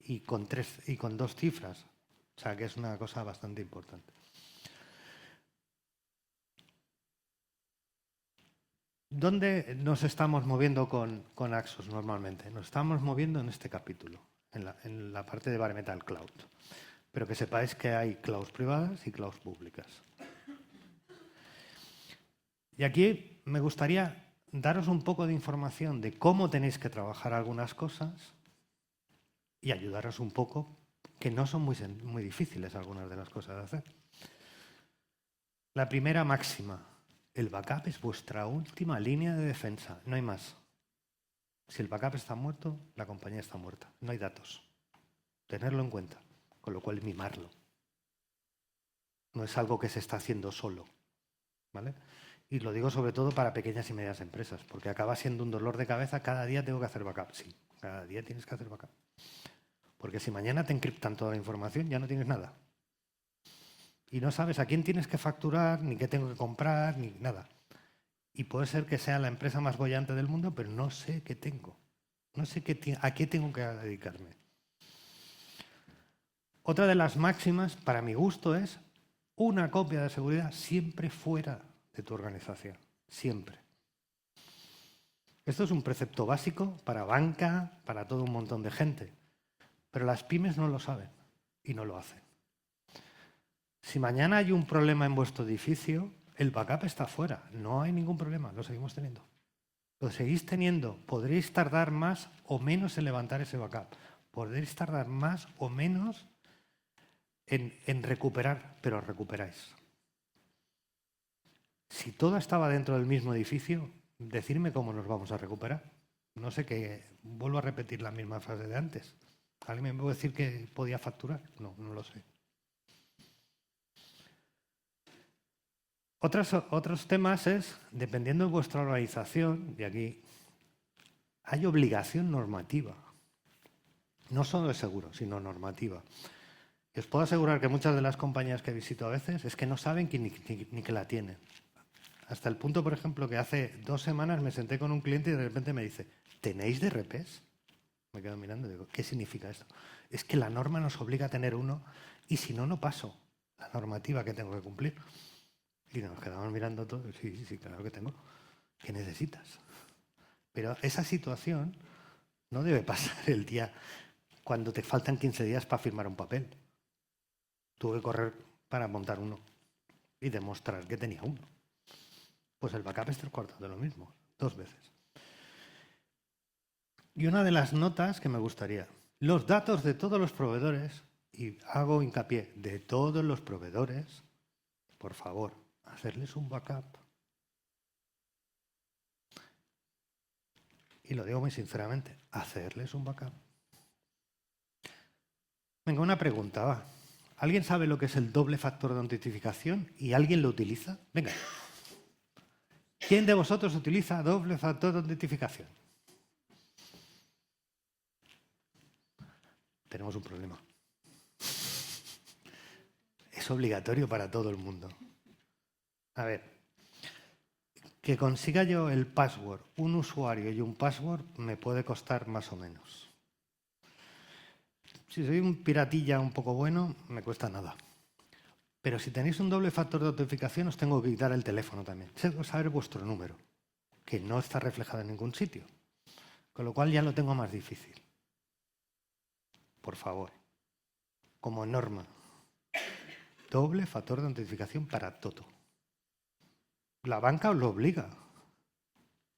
Y con 2 cifras. O sea que es una cosa bastante importante. ¿Dónde nos estamos moviendo con Axos normalmente? Nos estamos moviendo en este capítulo, en la parte de Bare Metal Cloud. Pero que sepáis que hay clouds privadas y clouds públicas. Y aquí me gustaría daros un poco de información de cómo tenéis que trabajar algunas cosas y ayudaros un poco, que no son muy difíciles algunas de las cosas de hacer. La primera máxima. El backup es vuestra última línea de defensa, no hay más. Si el backup está muerto, la compañía está muerta. No hay datos. Tenerlo en cuenta, con lo cual mimarlo. No es algo que se está haciendo solo, ¿vale? Y lo digo sobre todo para pequeñas y medianas empresas, porque acaba siendo un dolor de cabeza. Cada día tengo que hacer backup. Sí, cada día tienes que hacer backup. Porque si mañana te encriptan toda la información, ya no tienes nada. Y no sabes a quién tienes que facturar, ni qué tengo que comprar, ni nada. Y puede ser que sea la empresa más boyante del mundo, pero no sé qué tengo. No sé a qué tengo que dedicarme. Otra de las máximas, para mi gusto, es una copia de seguridad siempre fuera de tu organización. Siempre. Esto es un precepto básico para banca, para todo un montón de gente. Pero las pymes no lo saben y no lo hacen. Si mañana hay un problema en vuestro edificio, el backup está fuera. No hay ningún problema, lo seguimos teniendo. Lo seguís teniendo. Podréis tardar más o menos en levantar ese backup. Podréis tardar más o menos en recuperar, pero recuperáis. Si todo estaba dentro del mismo edificio, decidme cómo nos vamos a recuperar. No sé qué. Vuelvo a repetir la misma frase de antes. ¿Alguien me puede decir que podía facturar? No, no lo sé. Otros temas es, dependiendo de vuestra organización, y aquí hay obligación normativa. No solo de seguro, sino normativa. Y os puedo asegurar que muchas de las compañías que visito a veces es que no saben ni que la tienen. Hasta el punto, por ejemplo, que hace 2 semanas me senté con un cliente y de repente me dice, ¿tenéis DRPs? Me quedo mirando y digo, ¿qué significa esto? Es que la norma nos obliga a tener uno y si no, no paso la normativa que tengo que cumplir. Y nos quedamos mirando todos. Sí, claro que tengo. ¿Qué necesitas? Pero esa situación no debe pasar el día cuando te faltan 15 días para firmar un papel. Tuve que correr para montar uno y demostrar que tenía uno. Pues el backup es 3/4 de lo mismo, 2 veces. Y una de las notas que me gustaría, los datos de todos los proveedores, y hago hincapié, de todos los proveedores, por favor, hacerles un backup. Y lo digo muy sinceramente, hacerles un backup. Venga, una pregunta, va. ¿Alguien sabe lo que es el doble factor de autentificación y alguien lo utiliza? Venga. ¿Quién de vosotros utiliza doble factor de autentificación? Tenemos un problema. Es obligatorio para todo el mundo. A ver, que consiga yo el password, un usuario y un password, me puede costar más o menos. Si soy un piratilla un poco bueno, me cuesta nada. Pero si tenéis un doble factor de autentificación, os tengo que quitar el teléfono también. Tengo que saber vuestro número, que no está reflejado en ningún sitio. Con lo cual ya lo tengo más difícil. Por favor, como norma, doble factor de autentificación para todo. La banca os lo obliga.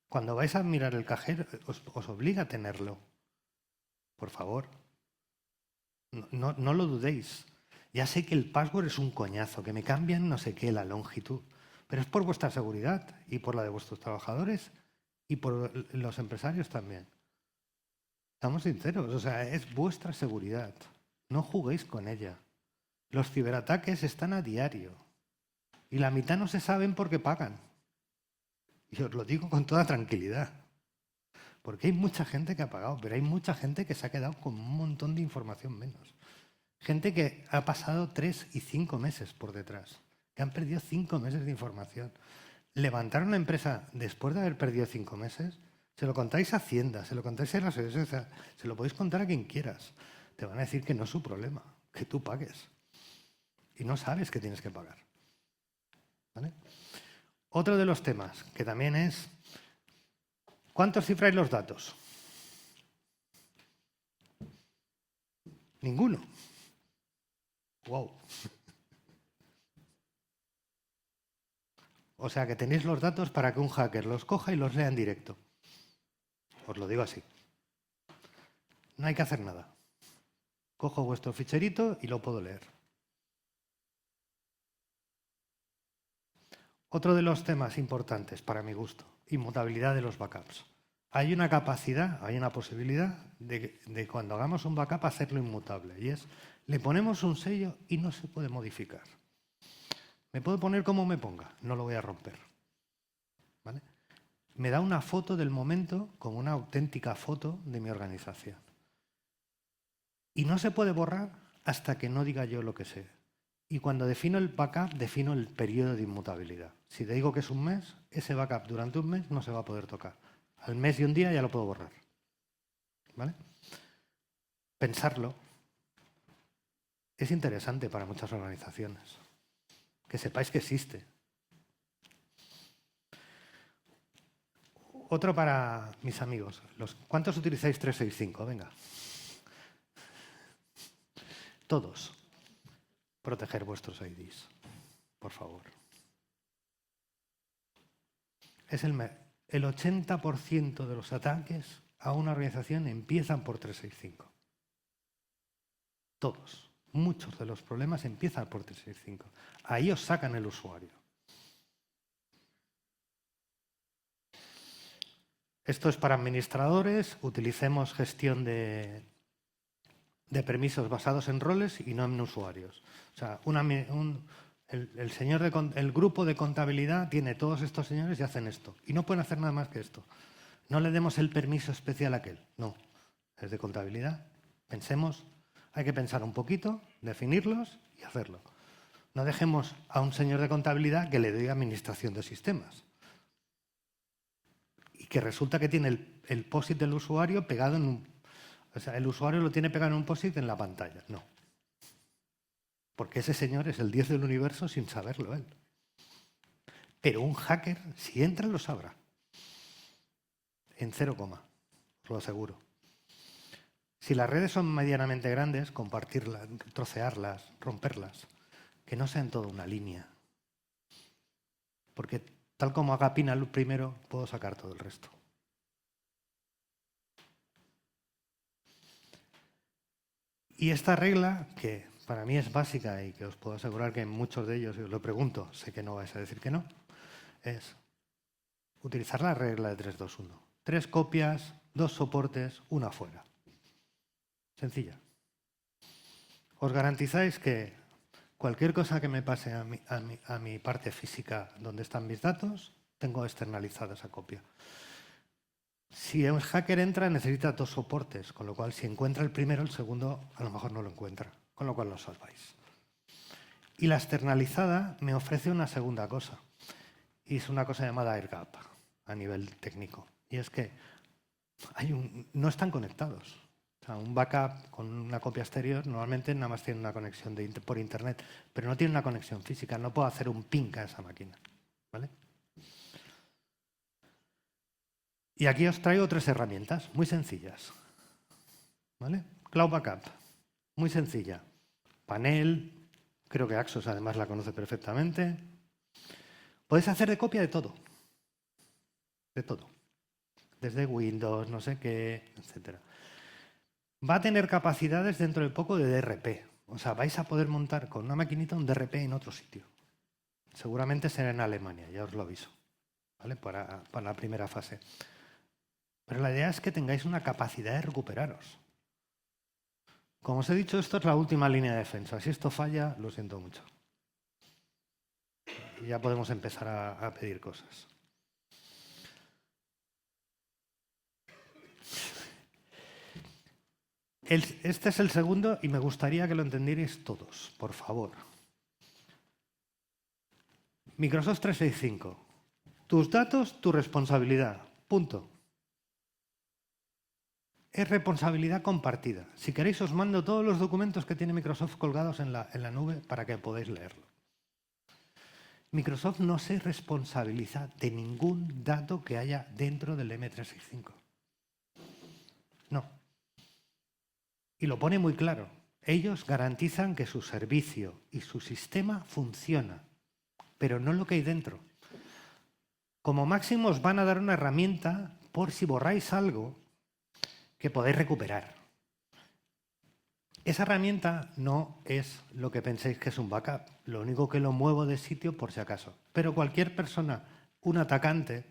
Cuando vais a mirar el cajero, os obliga a tenerlo. Por favor. No lo dudéis. Ya sé que el password es un coñazo, que me cambian no sé qué, la longitud. Pero es por vuestra seguridad y por la de vuestros trabajadores y por los empresarios también. Estamos sinceros, o sea, es vuestra seguridad. No juguéis con ella. Los ciberataques están a diario y la mitad no se saben porque pagan. Y os lo digo con toda tranquilidad. Porque hay mucha gente que ha pagado, pero hay mucha gente que se ha quedado con un montón de información menos. Gente que ha pasado 3 y 5 meses por detrás, que han perdido 5 meses de información. Levantar una empresa después de haber perdido 5 meses, se lo contáis a Hacienda, se lo contáis a la seguridad, se lo podéis contar a quien quieras. Te van a decir que no es su problema, que tú pagues. Y no sabes que tienes que pagar. ¿Vale? Otro de los temas, que también es, ¿cuántos cifráis los datos? Ninguno. Wow. O sea que tenéis los datos para que un hacker los coja y los lea en directo. Os lo digo así. No hay que hacer nada. Cojo vuestro ficherito y lo puedo leer. Otro de los temas importantes para mi gusto, inmutabilidad de los backups. Hay una capacidad, hay una posibilidad de cuando hagamos un backup hacerlo inmutable. Y es, le ponemos un sello y no se puede modificar. Me puedo poner como me ponga, no lo voy a romper. ¿Vale? Me da una foto del momento como una auténtica foto de mi organización. Y no se puede borrar hasta que no diga yo lo que sé. Y cuando defino el backup, defino el periodo de inmutabilidad. Si te digo que es un mes, ese backup durante un mes no se va a poder tocar. Al mes y un día ya lo puedo borrar. ¿Vale? Pensarlo es interesante para muchas organizaciones. Que sepáis que existe. Otro para mis amigos. ¿Cuántos utilizáis 365? Venga. Todos. Proteger vuestros IDs, por favor. Es el 80% de los ataques a una organización empiezan por 365. Todos. Muchos de los problemas empiezan por 365. Ahí os sacan el usuario. Esto es para administradores. Utilicemos gestión de permisos basados en roles y no en usuarios. O sea, el grupo de contabilidad tiene todos estos señores y hacen esto. Y no pueden hacer nada más que esto. No le demos el permiso especial a aquel. No. Es de contabilidad. Pensemos, hay que pensar un poquito, definirlos y hacerlo. No dejemos a un señor de contabilidad que le dé administración de sistemas. Y que resulta que tiene el POSIT del usuario pegado en un... O sea, el usuario lo tiene pegado en un POSIT en la pantalla. No. Porque ese señor es el 10 del universo sin saberlo él. Pero un hacker, si entra, lo sabrá. En 0, os lo aseguro. Si las redes son medianamente grandes, compartirlas, trocearlas, romperlas. Que no sean toda una línea. Porque tal como haga Pina primero, puedo sacar todo el resto. Y esta regla, que para mí es básica y que os puedo asegurar que en muchos de ellos, si os lo pregunto, sé que no vais a decir que no, es utilizar la regla de 3-2-1. 3 copias, 2 soportes, 1 fuera. Sencilla. Os garantizáis que cualquier cosa que me pase a mi parte física donde están mis datos, tengo externalizada esa copia. Si el hacker entra, necesita 2 soportes, con lo cual si encuentra el primero, el segundo a lo mejor no lo encuentra, con lo cual lo salváis. Y la externalizada me ofrece una segunda cosa, y es una cosa llamada AirGap a nivel técnico, y es que no están conectados. O sea, un backup con una copia exterior normalmente nada más tiene una conexión por internet, pero no tiene una conexión física, no puedo hacer un ping a esa máquina. ¿Vale? Y aquí os traigo 3 herramientas muy sencillas. ¿Vale? Cloud Backup, muy sencilla. Panel, creo que Axos además la conoce perfectamente. Podéis hacer de copia de todo. De todo. Desde Windows, no sé qué, etc. Va a tener capacidades dentro de poco de DRP. O sea, vais a poder montar con una maquinita un DRP en otro sitio. Seguramente será en Alemania, ya os lo aviso, ¿vale? Para la primera fase. Pero la idea es que tengáis una capacidad de recuperaros. Como os he dicho, esto es la última línea de defensa. Si esto falla, lo siento mucho. Y ya podemos empezar a pedir cosas. Este es el segundo y me gustaría que lo entendierais todos, por favor. Microsoft 365. Tus datos, tu responsabilidad. Punto. Es responsabilidad compartida. Si queréis os mando todos los documentos que tiene Microsoft colgados en la nube para que podáis leerlo. Microsoft no se responsabiliza de ningún dato que haya dentro del M365. No. Y lo pone muy claro. Ellos garantizan que su servicio y su sistema funciona, pero no lo que hay dentro. Como máximo os van a dar una herramienta por si borráis algo que podéis recuperar. Esa herramienta no es lo que penséis que es un backup, lo único que lo muevo de sitio por si acaso. Pero cualquier persona, un atacante,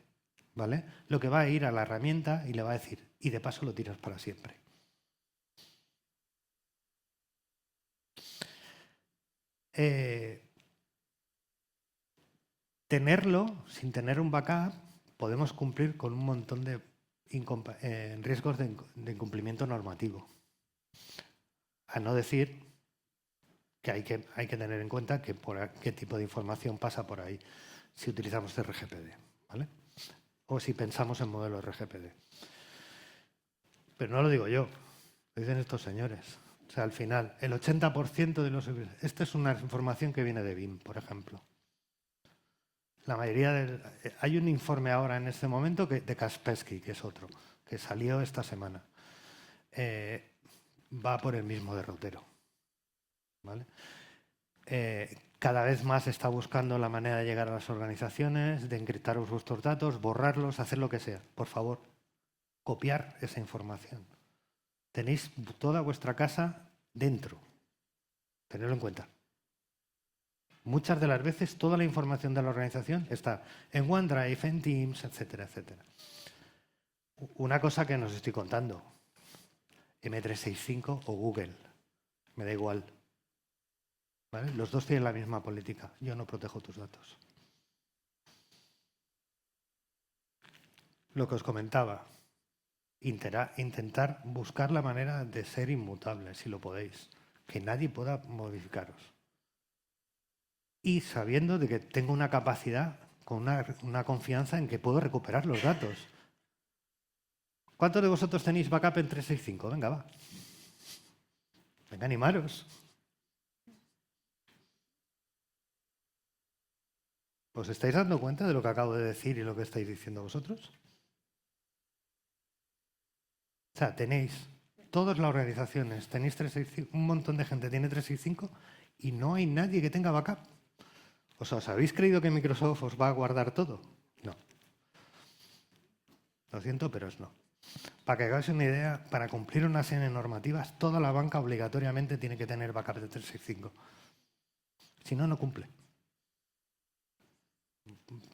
¿vale? Lo que va a ir a la herramienta y le va a decir, y de paso lo tiras para siempre. Tenerlo, sin tener un backup, podemos cumplir con un montón de riesgos de incumplimiento normativo. A no decir que hay que tener en cuenta qué tipo de información pasa por ahí si utilizamos RGPD, ¿vale? O si pensamos en modelo RGPD. Pero no lo digo yo, lo dicen estos señores. O sea, al final, el 80% de los... Esta es una información que viene de BIM, por ejemplo. La mayoría hay un informe ahora en este momento de Kaspersky, que es otro, que salió esta semana. Va por el mismo derrotero. ¿Vale? Cada vez más está buscando la manera de llegar a las organizaciones, de encriptar vuestros datos, borrarlos, hacer lo que sea. Por favor, copiar esa información. Tenéis toda vuestra casa dentro. Tenedlo en cuenta. Muchas de las veces toda la información de la organización está en OneDrive, en Teams, etcétera, etcétera. Una cosa que nos estoy contando. M365 o Google. Me da igual. ¿Vale? Los dos tienen la misma política. Yo no protejo tus datos. Lo que os comentaba. Intentar buscar la manera de ser inmutable, si lo podéis. Que nadie pueda modificaros. Y sabiendo de que tengo una capacidad, con una confianza en que puedo recuperar los datos. ¿Cuántos de vosotros tenéis backup en 365? Venga, va. Venga, animaros. ¿Os estáis dando cuenta de lo que acabo de decir y lo que estáis diciendo vosotros? O sea, tenéis todas las organizaciones, tenéis 365, un montón de gente tiene 365 y no hay nadie que tenga backup. ¿Os habéis creído que Microsoft os va a guardar todo? No. Lo siento, pero es no. Para que hagáis una idea, para cumplir una serie de normativas, toda la banca obligatoriamente tiene que tener backup de 365. Si no, no cumple.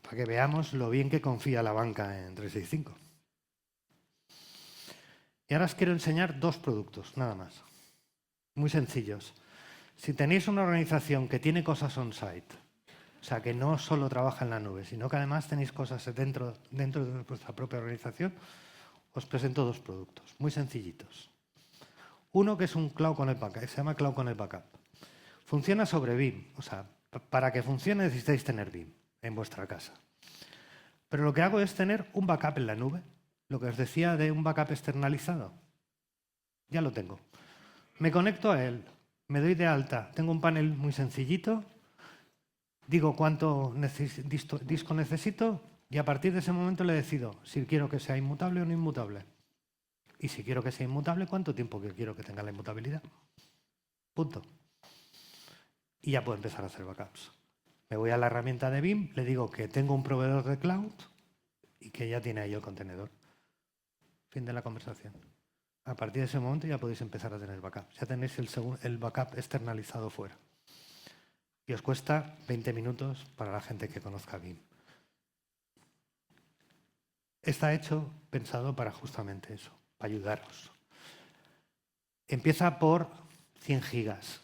Para que veamos lo bien que confía la banca en 365. Y ahora os quiero enseñar dos productos, nada más. Muy sencillos. Si tenéis una organización que tiene cosas on-site, o sea, que no solo trabaja en la nube, sino que además tenéis cosas dentro de vuestra propia organización, os presento dos productos, muy sencillitos. Uno que es un Cloud Connect Backup, se llama Cloud Connect Backup. Funciona sobre BIM, o sea, para que funcione necesitáis tener BIM en vuestra casa. Pero lo que hago es tener un backup en la nube. Lo que os decía de un backup externalizado. Ya lo tengo. Me conecto a él, me doy de alta, tengo un panel muy sencillito, digo cuánto disco necesito y a partir de ese momento le decido si quiero que sea inmutable o no inmutable. Y si quiero que sea inmutable, cuánto tiempo que quiero que tenga la inmutabilidad. Punto. Y ya puedo empezar a hacer backups. Me voy a la herramienta de BIM, le digo que tengo un proveedor de cloud y que ya tiene ahí el contenedor. Fin de la conversación. A partir de ese momento ya podéis empezar a tener backup. Ya tenéis el backup externalizado fuera. Y os cuesta 20 minutos para la gente que conozca BIM. Está hecho, pensado para justamente eso, para ayudaros. Empieza por 100 gigas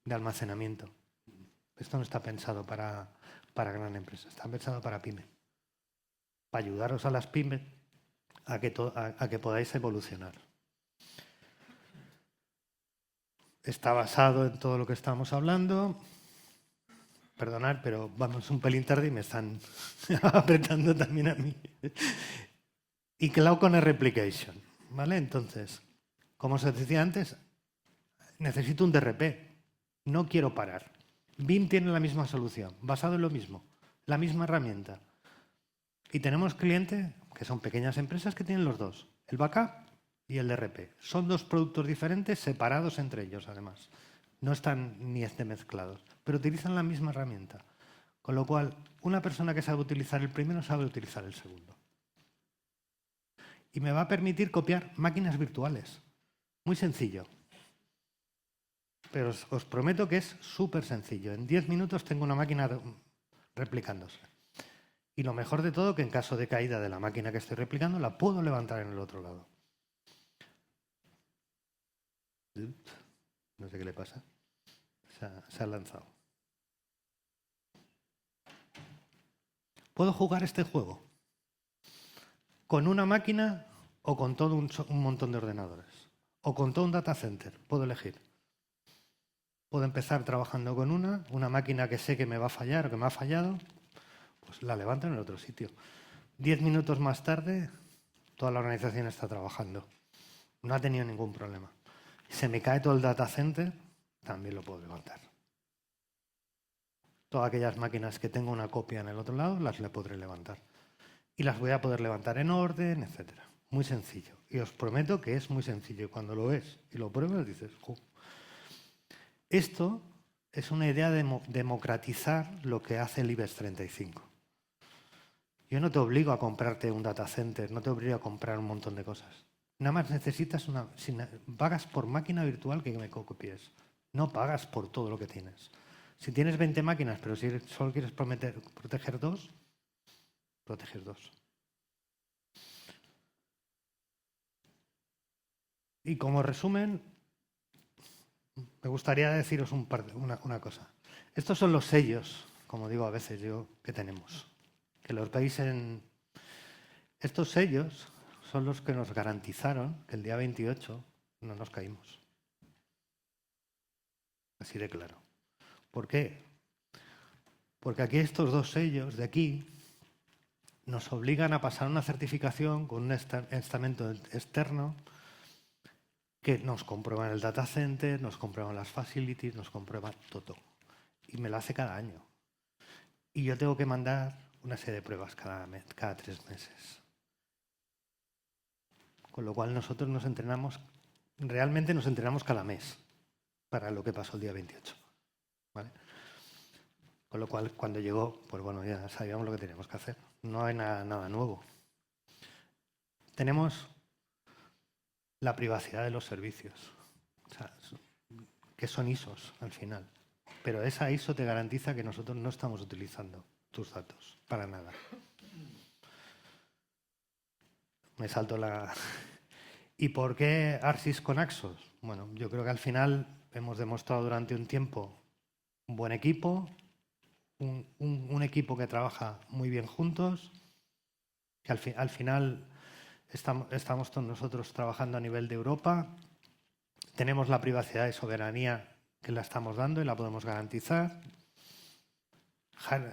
de almacenamiento. Esto no está pensado para gran empresa, está pensado para pyme. Para ayudaros a las pymes a que podáis evolucionar. Está basado en todo lo que estamos hablando. Perdonad, pero vamos un pelín tarde y me están apretando también a mí. Y Cloud con Replication, ¿vale? Entonces, como os decía antes, necesito un DRP. No quiero parar. BIM tiene la misma solución, basado en lo mismo, la misma herramienta. Y tenemos clientes que son pequeñas empresas que tienen los dos, el backup y el DRP. Son dos productos diferentes, separados entre ellos, además. No están ni mezclados, pero utilizan la misma herramienta. Con lo cual, una persona que sabe utilizar el primero sabe utilizar el segundo. Y me va a permitir copiar máquinas virtuales. Muy sencillo. Pero os prometo que es súper sencillo. En 10 minutos tengo una máquina replicándose. Y lo mejor de todo, que en caso de caída de la máquina que estoy replicando, la puedo levantar en el otro lado. No sé qué le pasa. Se ha lanzado. ¿Puedo jugar este juego con una máquina o con todo un montón de ordenadores? O con todo un data center. Puedo elegir. Puedo empezar trabajando con una máquina que sé que me va a fallar o que me ha fallado, pues la levanto en el otro sitio. 10 minutos más tarde, toda la organización está trabajando. No ha tenido ningún problema. Se me cae todo el data center, también lo puedo levantar. Todas aquellas máquinas que tengo una copia en el otro lado, las le podré levantar. Y las voy a poder levantar en orden, etc. Muy sencillo. Y os prometo que es muy sencillo. Y cuando lo ves y lo pruebas, dices, ¡jo! Esto es una idea de democratizar lo que hace el IBEX 35. Yo no te obligo a comprarte un data center, no te obligo a comprar un montón de cosas. Nada más necesitas pagas por máquina virtual que me copies. No pagas por todo lo que tienes. Si tienes 20 máquinas, pero si solo quieres proteger dos, proteges dos. Y como resumen, me gustaría deciros una cosa. Estos son los sellos, como digo a veces yo, que tenemos. Que los veis en... Estos sellos son los que nos garantizaron que el día 28 no nos caímos. Así de claro. ¿Por qué? Porque aquí estos dos sellos de aquí nos obligan a pasar una certificación con un estamento externo que nos comprueban el data center, nos comprueban las facilities, nos comprueban todo. Y me lo hace cada año. Y yo tengo que mandar una serie de pruebas cada 3 meses. Con lo cual nosotros realmente nos entrenamos cada mes para lo que pasó el día 28. ¿Vale? Con lo cual, cuando llegó, pues bueno, ya sabíamos lo que teníamos que hacer. No hay nada nuevo. Tenemos la privacidad de los servicios, o sea, que son ISOs al final. Pero esa ISO te garantiza que nosotros no estamos utilizando tus datos, para nada. Me salto la... ¿Y por qué ARSIS con Axos? Bueno, yo creo que al final hemos demostrado durante un tiempo un buen equipo, un equipo que trabaja muy bien juntos, que al final estamos todos nosotros trabajando a nivel de Europa, tenemos la privacidad y soberanía que la estamos dando y la podemos garantizar.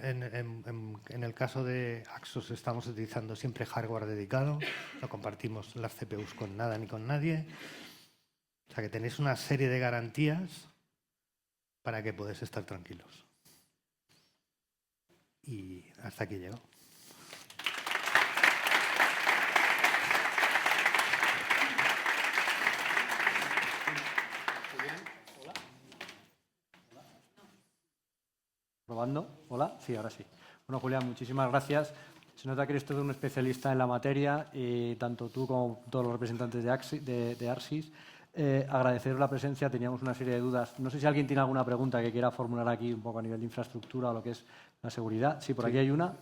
En el caso de Axos estamos utilizando siempre hardware dedicado, no compartimos las CPUs con nada ni con nadie. O sea que tenéis una serie de garantías para que podáis estar tranquilos. Y hasta aquí llego. ¿Probando? ¿Hola? Sí, ahora sí. Bueno, Julián, muchísimas gracias. Se nota que eres todo un especialista en la materia, tanto tú como todos los representantes de ARSIS. Agradeceros la presencia, teníamos una serie de dudas. No sé si alguien tiene alguna pregunta que quiera formular aquí un poco a nivel de infraestructura o lo que es la seguridad. Sí, por aquí hay una.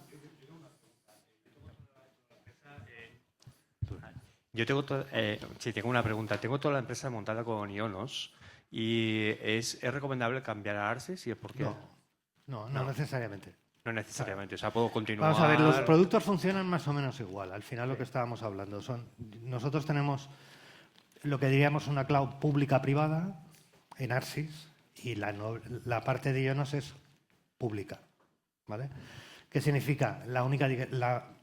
Yo tengo, tengo una pregunta. Tengo toda la empresa montada con Ionos y ¿es recomendable cambiar a ARSIS y el por qué? No necesariamente. No necesariamente, o sea, puedo continuar. Vamos a ver, los productos funcionan más o menos igual. Al final lo que estábamos hablando nosotros tenemos lo que diríamos una cloud pública-privada en ARSIS y la parte de Ionos es pública, ¿vale? ¿Qué significa?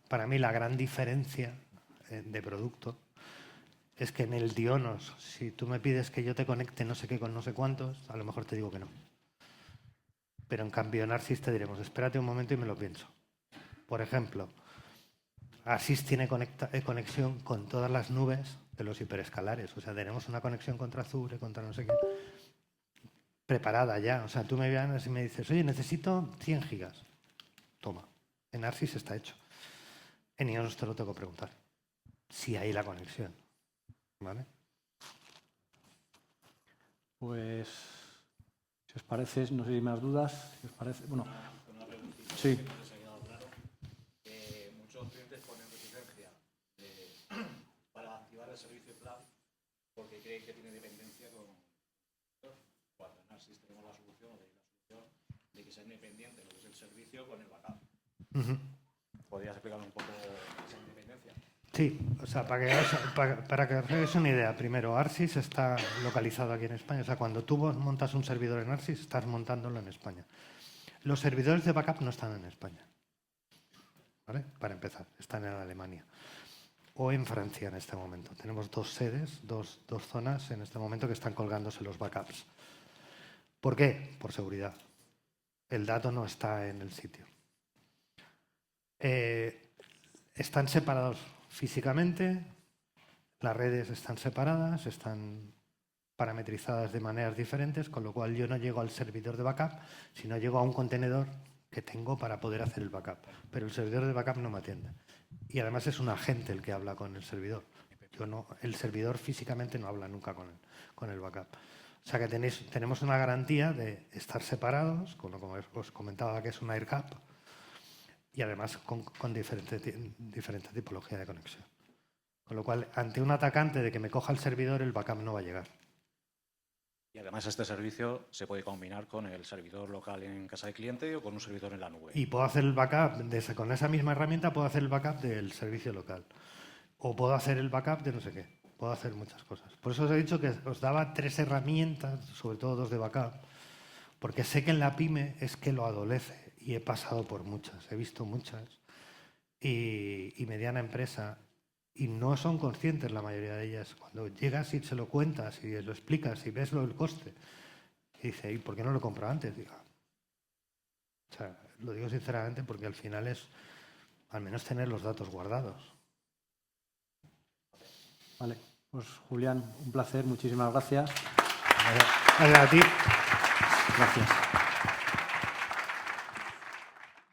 Para mí la gran diferencia de producto es que en el Ionos, si tú me pides que yo te conecte no sé qué con no sé cuántos, a lo mejor te digo que no. Pero en cambio en ARSIS te diremos, espérate un momento y me lo pienso. Por ejemplo, ARSIS tiene conexión con todas las nubes de los hiperescalares. O sea, tenemos una conexión contra Azure, contra no sé qué, preparada ya. O sea, tú me vienes y me dices, oye, necesito 100 gigas. Toma, en ARSIS está hecho. En Ionos te lo tengo que preguntar. Si hay la conexión. ¿Vale? Pues, si os parece, no sé si hay más dudas. Si os parece, bueno, sí. Muchos clientes ponen reticencia para activar el servicio cloud porque creen que tiene dependencia con cuando en ARSIS tenemos la solución de que sea independiente lo que es el servicio con el backup. ¿Podrías explicarme un poco esa independencia? Sí, o sea, para que os hagáis una idea, primero, ARSIS está localizado aquí en España. O sea, cuando tú montas un servidor en ARSIS, estás montándolo en España. Los servidores de backup no están en España, ¿vale? Para empezar, están en Alemania o en Francia en este momento. Tenemos dos sedes, dos zonas en este momento que están colgándose los backups. ¿Por qué? Por seguridad. El dato no está en el sitio. Están separados físicamente, las redes están separadas, están parametrizadas de maneras diferentes, con lo cual yo no llego al servidor de backup, sino llego a un contenedor que tengo para poder hacer el backup. Pero el servidor de backup no me atiende. Y además es un agente el que habla con el servidor. El servidor físicamente no habla nunca con el backup. O sea que tenemos una garantía de estar separados, como os comentaba que es una AirGap, y además con diferente tipología de conexión. Con lo cual, ante un atacante de que me coja el servidor, el backup no va a llegar. Y además este servicio se puede combinar con el servidor local en casa del cliente o con un servidor en la nube. Y puedo hacer el backup, con esa misma herramienta puedo hacer el backup del servicio local. O puedo hacer el backup de no sé qué. Puedo hacer muchas cosas. Por eso os he dicho que os daba 3 herramientas, sobre todo 2 de backup, porque sé que en la pyme es que lo adolece. Y he pasado por muchas, he visto muchas, y mediana empresa, y no son conscientes la mayoría de ellas. Cuando llegas y se lo cuentas y lo explicas y ves el coste, y dice, ¿y por qué no lo compro antes? Digo, o sea, lo digo sinceramente porque al final es al menos tener los datos guardados. Vale, pues Julián, un placer, muchísimas gracias. Gracias a ti. Gracias.